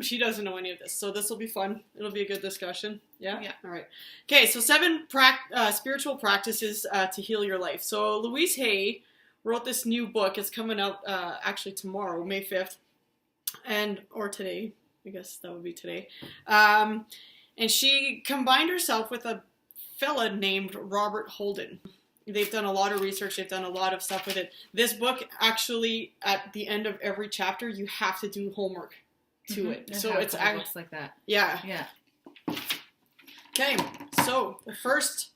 She doesn't know any of this, so this will be fun. It'll be a good discussion. Yeah? Yeah. All right. Okay, so 7 spiritual practices to heal your life. So Louise Hay wrote this new book. It's coming out actually tomorrow, May 5th, or today. I guess that would be today. And she combined herself with a fella named Robert Holden. They've done a lot of research. They've done a lot of stuff with it. This book, actually, at the end of every chapter, you have to do homework to it. And so have it's a couple books like that. Yeah. Yeah. Okay. So the first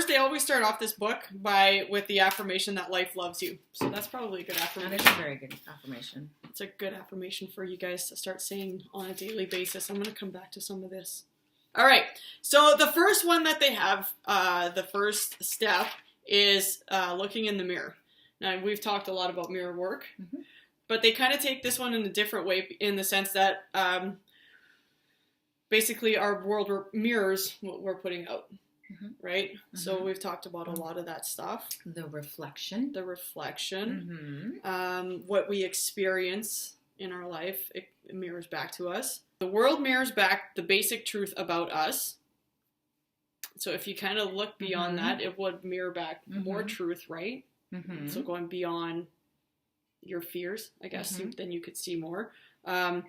they always start off this book with the affirmation that life loves you. So that's probably a good That affirmation. is a very good affirmation. It's a good affirmation for you guys to start saying on a daily basis. I'm going to come back to some of this. All right. So the first one that they have, the first step is looking in the mirror. Now, we've talked a lot about mirror work, but they kind of take this one in a different way in the sense that basically our world mirrors what we're putting out, right? So we've talked about a lot of that stuff. The reflection. What we experience in our life, it mirrors back to us. The world mirrors back the basic truth about us. So if you kind of look beyond that, it would mirror back more truth, right? So going beyond your fears, I guess, then you could see more. And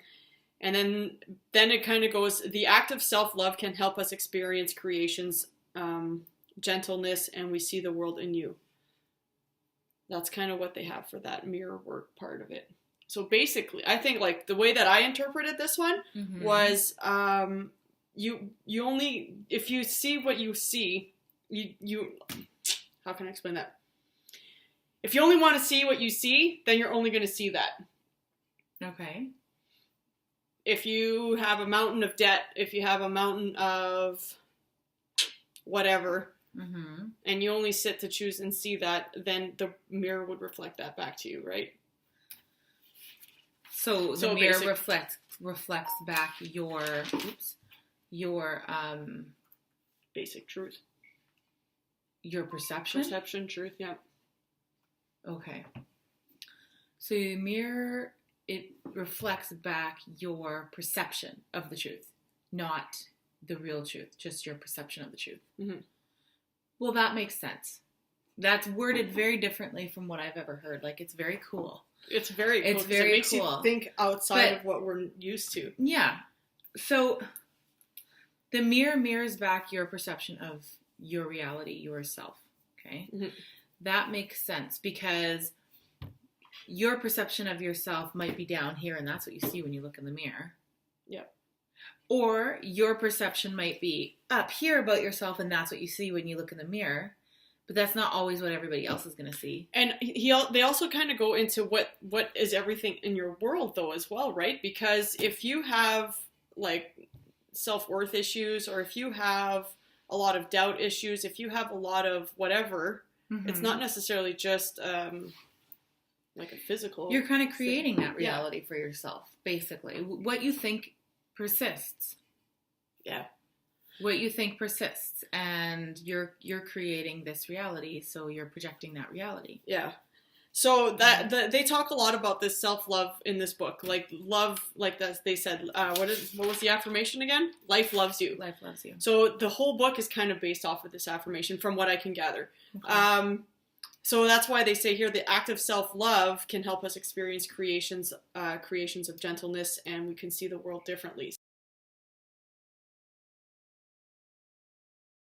then it kind of goes, the act of self-love can help us experience creation's gentleness, and we see the world in you. That's kind of what they have for that mirror work part of it. So basically, I think like the way that I interpreted this one was you only, if you see what you see, you how can I explain that? If you only want to see what you see, then you're only going to see that. Okay. If you have a mountain of debt, if you have a mountain of whatever, and you only sit to choose and see that, then the mirror would reflect that back to you, right? So the mirror reflects back your basic truth. Your perception? Perception, truth, yeah. Okay. So your mirror, it reflects back your perception of the truth, not the real truth, just your perception of the truth. Well, that makes sense. That's worded very differently from what I've ever heard. Like, it's very cool. It's very cool. It's very it makes cool. you think outside of what we're used to. Yeah. So the mirror mirrors back your perception of your reality, yourself. Okay? That makes sense because your perception of yourself might be down here, and that's what you see when you look in the mirror. Yep. Or your perception might be up here about yourself, and that's what you see when you look in the mirror. But that's not always what everybody else is going to see. And they also kind of go into what is everything in your world, though, as well, right? Because if you have, like, self-worth issues, or if you have a lot of doubt issues, if you have a lot of whatever, it's not necessarily just, like, a physical You're kind of creating that reality for yourself, basically. What you think persists. Yeah. What you think persists, and you're creating this reality, so you're projecting that reality. Yeah. So they talk a lot about this self-love in this book, like love, like that they said. What was the affirmation again? Life loves you. Life loves you. So the whole book is kind of based off of this affirmation, from what I can gather. Okay. So that's why they say here the act of self-love can help us experience creations of gentleness, and we can see the world differently.